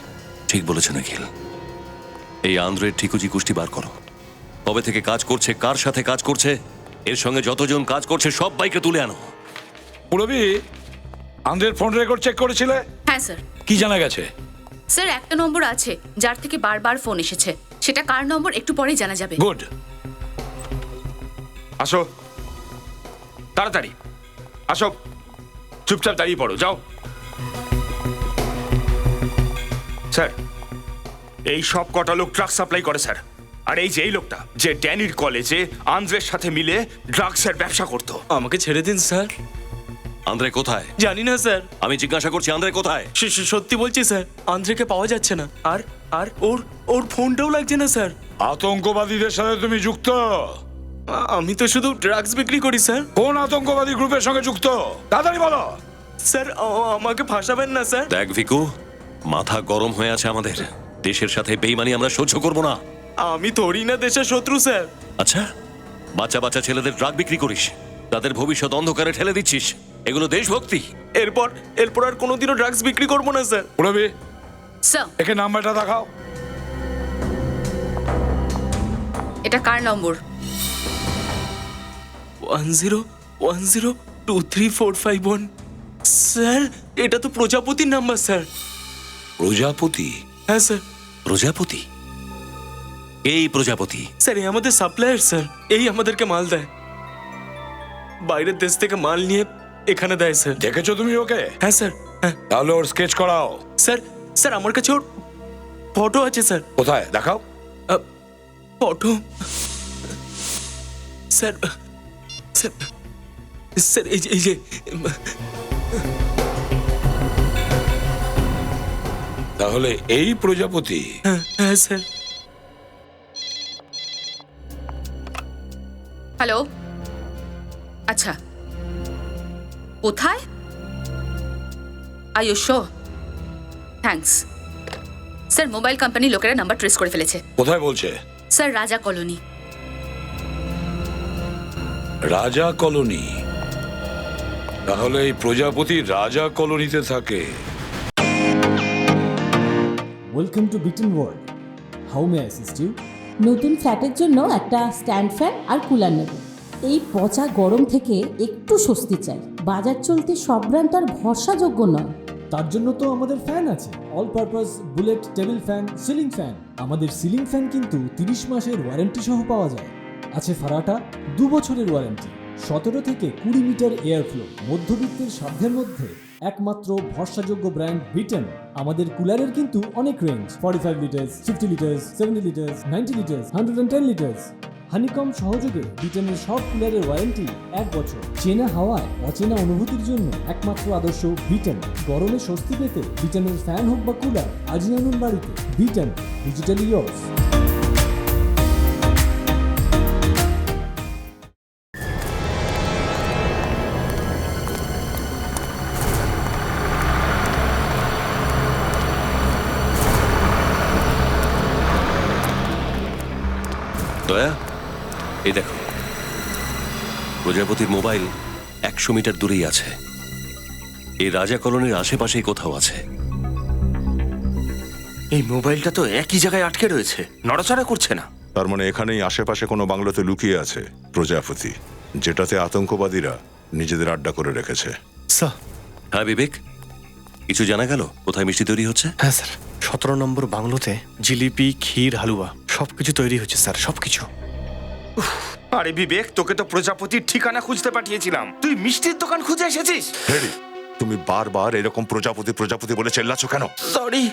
ঠিক বলেছ নিখিল। এই আন্দ্রের ঠিকুজি কুষ্টি বার করো। কবে থেকে কাজ করছে, কার সাথে কাজ করছে, এর সঙ্গে যতজন কাজ করছে সব বাইকে তুলে আনো। পুরবি, আন্দ্রের ফোন রেকর্ড চেক করেছিলে? হ্যাঁ স্যার। কি জানা গেছে? স্যার, একটা নম্বর আছে যার থেকে বারবার ফোন এসেছে। সেটা কার নম্বর একটু পরেই জানা যাবে। গুড। আসো, তাড়াতাড়ি আসো, চুপচাপ দাঁড়িয়ে পড়ো, যাও। স্যার, এই সব কটা লোক ড্রাগ সাপ্লাই করে স্যার। আর এই যে এই লোকটা, যে ড্যানির কলেজে আন্দ্রের সাথে মিলে ড্রাগসের ব্যবসা করতো। আমাকে ছেড়ে দিন স্যার। আন্দ্রে কোথায়? জানি না স্যার। আমি জিজ্ঞাসা করছি, আন্দ্রে কোথায়? সত্যি বলছি স্যার, আন্দ্রেকে পাওয়া যাচ্ছে না। আর আর ওর ওর ফোনটাও লাগছে না স্যার। আতঙ্কবাদীদের সাথে তুমি যুক্ত? আমি তো শুধু ড্রাগস বিক্রি করি স্যার। কোন আতঙ্কবাদী গ্রুপের সঙ্গে যুক্ত? তাড়াতাড়ি বলো। স্যার, আমাকে ফাঁসাবেন না স্যার। দেখ ভিকু, মাথা গরম হয়ে আছে আমাদের। দেশের সাথে বেইমানি আমরা সহ্য করব না। আমি থরি না দেশের শত্রু স্যার। আচ্ছা, বাচ্চা বাচ্চা ছেলেদের ড্রাগ বিক্রি করিস, তাদের ভবিষ্যৎ অন্ধকারে ঠেলে দিচ্ছিস। এগুলো দেশভক্তি? এরপর আর কোনোদিনও ড্রাগস বিক্রি করবো না স্যার। পুরবি, স্যার, একে নাম্বারটা দেখাও। এটা কার নম্বর? 10102345 স্যার, এটা তো প্রজাপতির নাম্বার স্যার। প্রজাপতি? হ্যাঁ স্যার। প্রজাপতি? এই প্রজাপতি? স্যার, এই আমাদের সাপ্লায়ার স্যার। এই আমাদেরকে মাল দেয়, বাইরের দেশ থেকে মাল নিয়ে এখানে দেয় স্যার। দেখেছো তুমি ওকে? হ্যাঁ স্যার। হ্যাঁ। তাহলে ওর স্কেচ করাও। স্যার আমার কাছে ওর ফটো আছে স্যার। কোথায় দেখাও? ফটো স্যার, স্যার এই যে। তাহলে এই প্রজাপতি? হ্যাঁ স্যার। হ্যালো, আচ্ছা, কোথায়? Ayush, thanks sir. Mobile company লোকেরা নাম্বার ট্রেস করে ফেলেছে। কোথায় বলছে? স্যার, রাজা কলোনি। রাজা কলোনি? তাহলে এই প্রজাপতি রাজা কলোনিতে থাকে। Welcome to Beaton world. How may assist you? নতুন ফ্ল্যাটের জন্য একটা স্ট্যান্ড ফ্যান আর কুলার নেব। এই পচা গরম থেকে একটু স্বস্তি চাই। বাজার চলতে সব ব্র্যান্ড আর ভরসাযোগ্য নয়। তার জন্য তো আমাদের ফ্যান আছে, all purpose bullet table fan, ceiling fan. আমাদের সিলিং ফ্যান কিন্তু 30 মাসের ওয়ারেন্টি সহ পাওয়া যায়। আছে ফারাটা 2 বছরের ওয়ারেন্টি, 17 থেকে 20 মিটার এয়ার ফ্লো। মধ্যবিত্তের সাধ্যের মধ্যে একমাত্র ভরসাযোগ্য ব্র্যান্ড বিটন। আমাদের কুলারের কিন্তু অনেক range, 45 litres, 50 litres, 70 litres, 90 litres, 110 litres. Honeycomb সহযোগে বিটনের সব কুলারের ওয়ারেন্টি 1 বছর। চেনা হাওয়ায় অচেনা অনুভূতির জন্য একমাত্র আদর্শ বিটন। গরমে স্বস্তি পেতে বিটনের ফ্যান হোক বা কুলার, আজই আনুন বাড়িতে। Vuitton, digitally years. দয়া, এই দেখো, প্রজাপতির মোবাইল 100 মিটার দূরেই আছে। এই রাজা কলোনির আশেপাশেই কোথাও আছে। এই মোবাইলটা তো একই জায়গায় আটকে রয়েছে, নড়াচড়া করছে না। তার মানে এখানেই আশেপাশে কোনো বাংলোতে লুকিয়ে আছে প্রজাপতি, যেটাতে আতঙ্কবাদীরা নিজেদের আড্ডা করে রেখেছে। স্যার। হ্যাঁ বিবেক, কিছু জানা গেল কোথায় মিষ্টি তৈরি হচ্ছে? হ্যাঁ স্যার, 17 নম্বর বাংলোতে জিলিপি, ক্ষীর, হালুয়া সবকিছু তৈরি হচ্ছে স্যার, সবকিছু। আরে বিবেক, তোকে তো প্রজাপতির ঠিকানা খুঁজতে পাঠিয়েছিলাম, তুই মিষ্টির দোকান খুঁজে এসেছিস। রেডি, তুমি বারবার এরকম প্রজাপতি প্রজাপতি বলে চেল্লাচ্ছ কেন? সরি।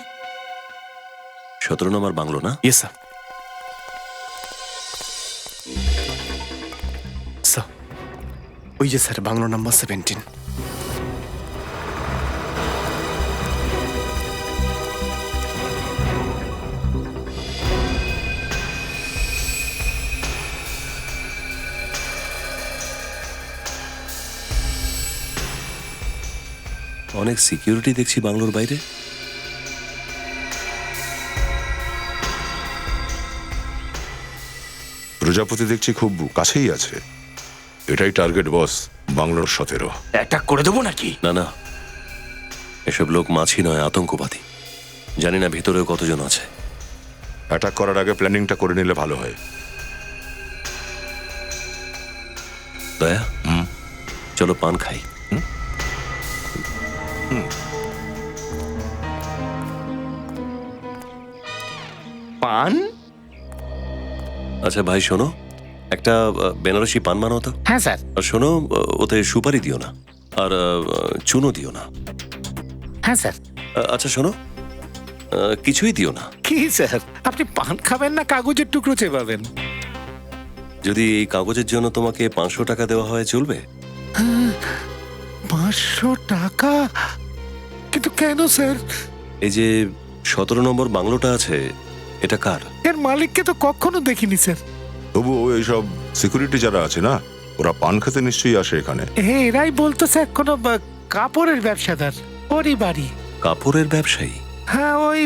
17 নম্বর বাংলো না? Yes sir. ওই যে স্যার, বাংলো নাম্বার 17। অনেক সিকিউরিটি দেখছি বাংলোর বাইরে। প্রজাপতি দেখছি খুব কাছেই আছে। এটাই টার্গেট বস, বাংলোর 17। অ্যাটাক করে দেবো নাকি? না না, এসব লোক মাছি নয়, আতঙ্কবাদী। জানি না ভিতরেও কতজন আছে। অ্যাটাক করার আগে প্ল্যানিংটা করে নিলে ভালো হয়। দয়া, চলো পান খাই। পান? আচ্ছা ভাই শোনো, একটা বেনারসি পান বানাও তো। হ্যাঁ স্যার। আর শোনো, ওতে সুপারি দিও না, আর চুনো দিও না। হ্যাঁ স্যার। আচ্ছা শোনো, কিছুই দিও না। কি স্যার, আপনি পান খাবেন না কাগজের টুকরো চেবাবেন? যদি এই কাগজের জন্য তোমাকে 500 টাকা দেওয়া হয় চলবে? 500 টাকা? কিন্তু কেন স্যার? এই যে 17 নম্বর বাংলোটা আছে, এটা কার? এর মালিককে তো কখনো দেখিনি স্যার। তবু এইসব সিকিউরিটি যারা আছে না, ওরা পান খেতে নিশ্চয়ই আসে এখানে। হ্যাঁ, এরাই বলতো স্যার কোনো কাপড়ের ব্যবসাদার, ওরই বাড়ি। কাপড়ের ব্যবসায়ী? হ্যাঁ, ওই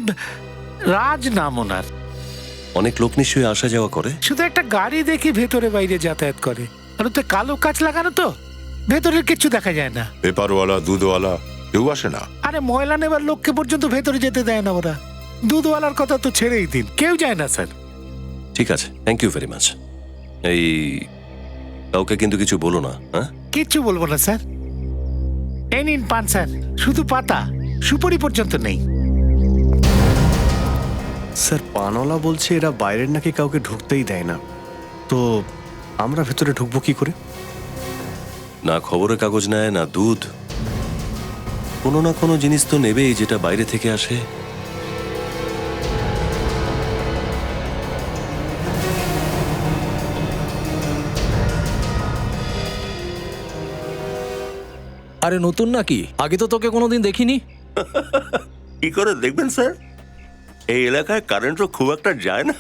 রাজ নাম ওনার। অনেক লোক নিশ্চয়ই আসা যাওয়া করে। শুধু একটা গাড়ি দেখি ভেতরে বাইরে যাতায়াত করে, আর ওতে কালো কাচ লাগানো তো, ভেতরের কিছু দেখা যায় না। পেপারওয়ালা, দুধওয়ালা কেউ আসে না? আরে ময়লা নেবার লোককে পর্যন্ত ভেতরে যেতে দেয় না ওরা। দুধওয়ালার কথা তো ছেড়েই দিন, কেউ যায় না স্যার। ঠিক আছে, থ্যাংক ইউ ভেরি মাচ। এই কাউকে কিন্তু কিছু বলো না, হ্যাঁ? কিচ্ছু বলবো না স্যার। এই নিন পান স্যার, শুধু পাতা, সুপারি পর্যন্ত নেই। স্যার, পানওয়ালা বলছে এরা বাইরের নাকি কাউকে ঢুকতেই দেয় না, তো আমরা ভেতরে ঢুকবো কি করে? না খবরের কাগজ নেয়, না দুধ। কোনো না কোনো জিনিস তো নেবেই যেটা বাইরে থেকে আসে। আরে নতুন নাকি? আগে তো তোকে কোনোদিন দেখিনি। কি করে দেখবেন স্যার, এই এলাকায় কারেন্টও খুব একটা যায় না,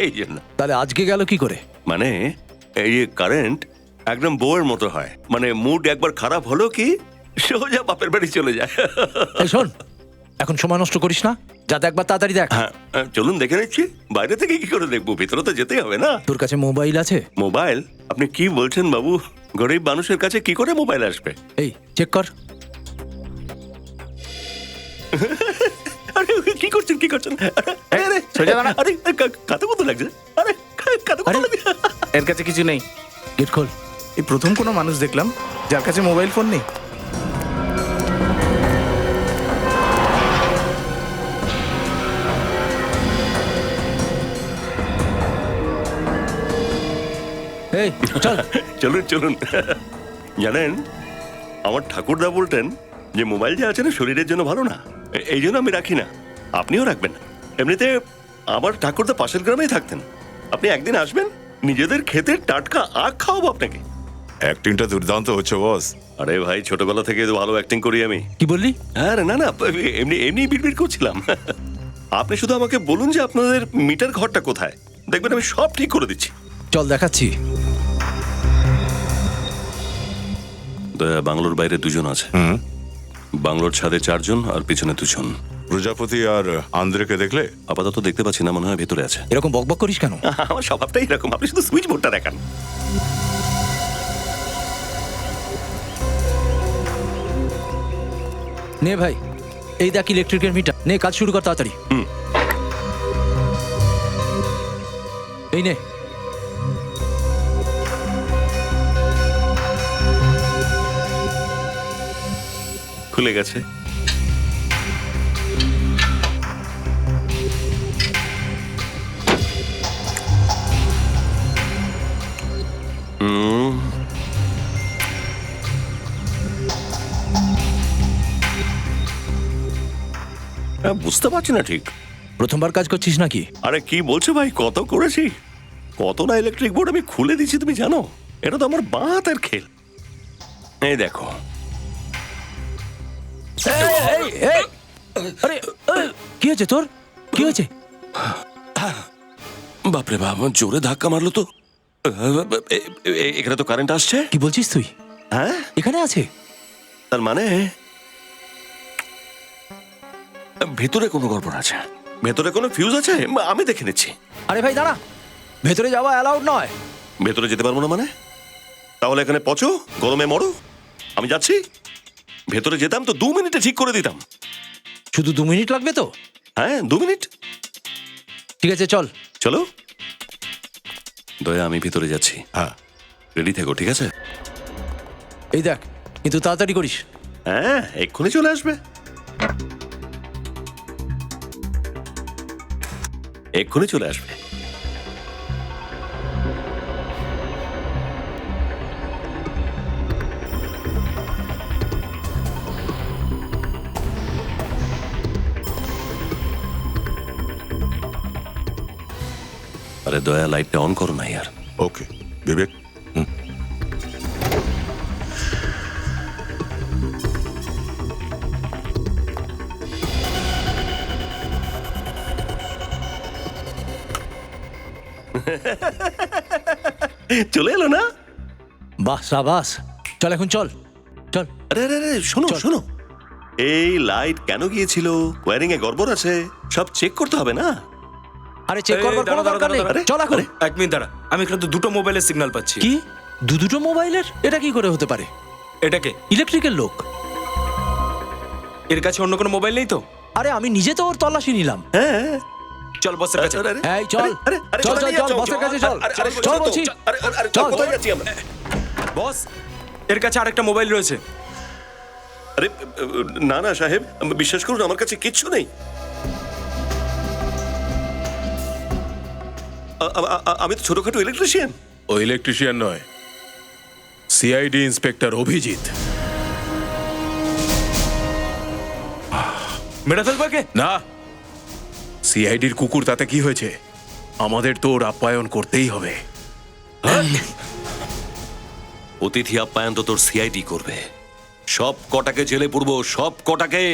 এই জন্য। তাহলে আজকে গেল কি করে? মানে এই কারেন্ট একদম বউয়ের মতো হয়, মানে মুড একবার খারাপ হলো কি সোজা বাপের বাড়ি চলে যায়। এই শোন, এখন সময় নষ্ট করিস না, যা দেখবার তাড়াতাড়ি দেখ। হ্যাঁ চলুন দেখে নিচ্ছি। বাইরে থেকে কি করে দেখবো, ভিতরে তো যেতেই হবে না। তোর কাছে মোবাইল আছে? মোবাইল? আপনি কি বলছেন বাবু, গরিব মানুষের কাছে কি করে মোবাইল আসবে? এই চেক কর। আরে কি করছেন, কি করছেন? আরে সোজা দাঁড়া। আরে কাতে কত লাগছে? আরে কাতে কত লাগছে? এর কাছে কিছু নেই। গেট খোল। এই প্রথম কোনো মানুষ দেখলাম যার কাছে মোবাইল ফোন নেই। এই চল। চলুন চলুন। জানেন, আমার ঠাকুরদা বলতেন যে মোবাইল যে আছে না শরীরের জন্য ভালো না, এই জন্য আমি রাখি না। আপনিও রাখবেন না। এমনিতে আমার ঠাকুরদা পাশের গ্রামেই থাকতেন। আপনি একদিন আসবেন, নিজেদের ক্ষেতের টাটকা আখ খাওয়াবো আপনাকে। অ্যাক্টিংটা দুর্দান্ত হচ্ছে বস। আরে ভাই, ছোটবেলা থেকে তো ভালো অ্যাক্টিং করি আমি। কি বললি? আরে না না, এমনি এমনি বিড়বিড় করছিলাম। আপনি শুধু আমাকে বলুন যে আপনাদের মিটার ঘরটা কোথায়, দেখবেন আমি সব ঠিক করে দিচ্ছি। চল দেখাচ্ছি। বাংলোর বাইরে 2 জন আছে, বাংলোর ছাদে 4 জন, আর পিছনে 2 জন। প্রজাপতি আর আন্দ্রেকে দেখলে? আপাতত দেখতে পাচ্ছি না, মনে হয় ভেতরে আছে। এরকম বকবক করিস কেন? আমার স্বভাবটাই এরকম, আপনি শুধু সুইচ বোর্ডটা দেখান। নে ভাই, এই দেখ ইলেকট্রিকের মিটার, নে কাজ শুরু কর তাড়াতাড়ি। এই নে। খুলে গেছে। বুঝতে পারছি না ঠিক। প্রথমবার কাজ করছিস নাকি? আরে কি বলছো ভাই, কত করেছি, কত না ইলেকট্রিক বোর্ড আমি খুলে দিচ্ছি তুমি জানো। এটা তো আমার বাঁ হাতের খেল। এই দেখো, আরে কি হয়েছে তোর? কি হয়েছে? বাপরে বাপ, জোরে ধাক্কা মারলো তো। এখানে তো কারেন্ট আসছে। কি বলছিস তুই? হ্যাঁ, এখানে আছে। তার মানে ভেতরে কোনো গড়বড় আছে, ভেতরে কোনো ফিউজ আছে। আমি দেখে নিচ্ছি। আরে ভাই দাঁড়া, ভেতরে যাওয়া অ্যালাউড নয়। ভেতরে যেতে পারবো না মানে? তাহলে এখানে পচো, গরমে মরো। আমি যাচ্ছি। ভেতরে যেতাম তো 2 মিনিটে ঠিক করে দিতাম। শুধু 2 মিনিট লাগবে তো? হ্যাঁ, 2 মিনিট। ঠিক আছে, চল। চলো দয়া, আমি ভিতরে যাচ্ছি। হ্যাঁ, রেডি থেকো, ঠিক আছে? এই দেখ, কিন্তু তাড়াতাড়ি করিস। হ্যাঁ, এক্ষুনি চলে আসবে, এক্ষুনি চলে আসবে। আরে দয়া, লাইটটা অন করো না यार। ওকে বিবেক। চলে এলো না? বাহ, সাবাস। চল এখন, চল চল। আরে আরে আরে, শোনো শোনো, এই লাইট কেন গিয়েছিল? ওয়্যারিং এ গড়বড় আছে, সব চেক করতে হবে না? আরে চেক করবার কোনো দরকার নেই। চল এখন। 1 মিনিট দাঁড়া, আমি এখানে তো 2টো মোবাইলের সিগন্যাল পাচ্ছি। কি? দুটো মোবাইলের? এটা কি করে হতে পারে? এটাকে ইলেকট্রিকের লোক। এর কাছে অন্য কোনো মোবাইল নেই তো? আরে আমি নিজে তো ওর তল্লাশি নিলাম। হ্যাঁ, চল বসের কাছে। এই চল চল চল চল, বসের কাছে চল। চল বলছি, চল। কোথায় যাচ্ছি আমরা? বস, এর কাছে আরেকটা মোবাইল রয়েছে। আরে না না সাহেব, বিশ্বাস করুন, আমার কাছে কিচ্ছু নেই। আমি তো ছোটখাটো ইলেকট্রিশিয়ান। ও ইলেকট্রিশিয়ান নয়, সিআইডি ইন্সপেক্টর অভিজিৎ। মেরে ফেলবো কে? না, সিআইডির কুকুর, তাতে কি হয়েছে? আমাদের তো ওর আপ্যায়ন করতেই হবে। অতিথি আপ্যায়ন তো তোর সিআইডি করবে। সব কটাকে জেলে পুরবো, সব কটাকে।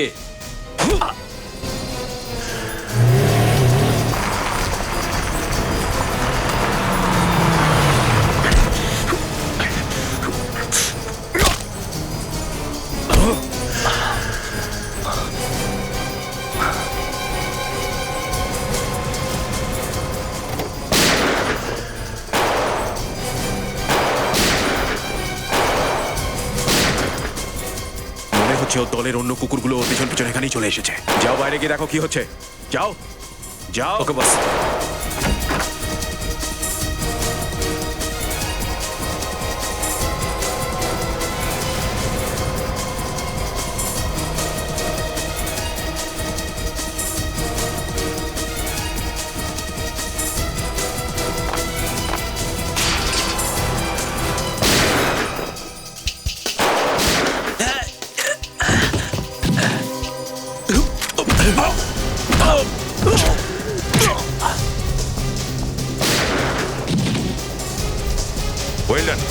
মনে হচ্ছে ও দলের অন্য কুকুরগুলো ওর পিছন পিছন এখানেই চলে এসেছে। যাও বাইরে গিয়ে দেখো কি হচ্ছে। যাও যাও। ওকে বস। Well done.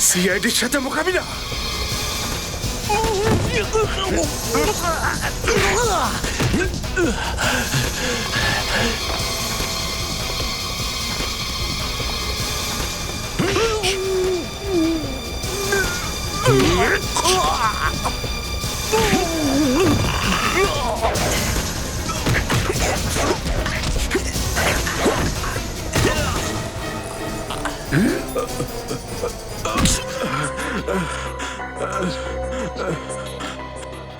সিআইডির সাথে মোকাবিলা।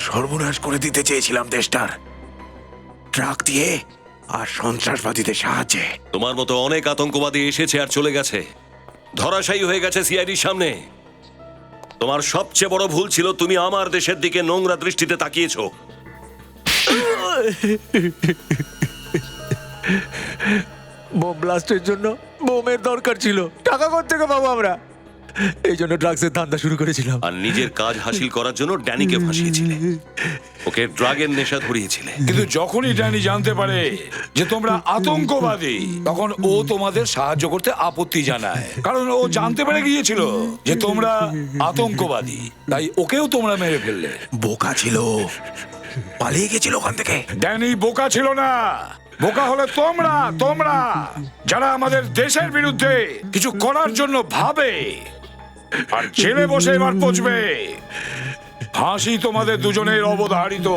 সর্বনাশ করে দিতে চেয়েছিলাম দেশটার, ট্রাক দিয়ে আর সন্ত্রাসবাদীদের সাহায্যে। তোমার মতো অনেক আতঙ্কবাদী এসেছে আর চলে গেছে, ধরাশায়ী হয়ে গেছে সিআইডির সামনে। তোমার সবচেয়ে বড় ভুল ছিল তুমি আমার দেশের দিকে নোংরা দৃষ্টিতে তাকিয়েছো। বোম ব্লাস্টের জন্য বোমের দরকার ছিল, টাকা কোথা থেকে পাবো আমরা? এই জন্য ড্রাগসের ধান্দা শুরু করেছিলাম। আর নিজের কাজ হাসিল করার জন্য ড্যানিকে ফাঁসিয়েছিলে, ওকে ড্রাগের নেশা ধরিয়েছিলে। কিন্তু যখনই ড্যানি জানতে পারে যে তোমরা আতঙ্কবাদী, তখন ও তোমাদের সাহায্য করতে আপত্তি জানায়, কারণ ও জানতে পেরে গিয়েছিল যে তোমরা আতঙ্কবাদী, তাই ওকেও তোমরা মেরে ফেললে। বোকা ছিল, পালিয়ে গেছিল ওখান থেকে। ড্যানি বোকা ছিল না, বোকা হলে তোমরা তোমরা যারা আমাদের দেশের বিরুদ্ধে কিছু করার জন্য ভাবে আর জেলে বসে এবার পচবে। ফাঁসি তোমাদের দুজনের অবধারিত।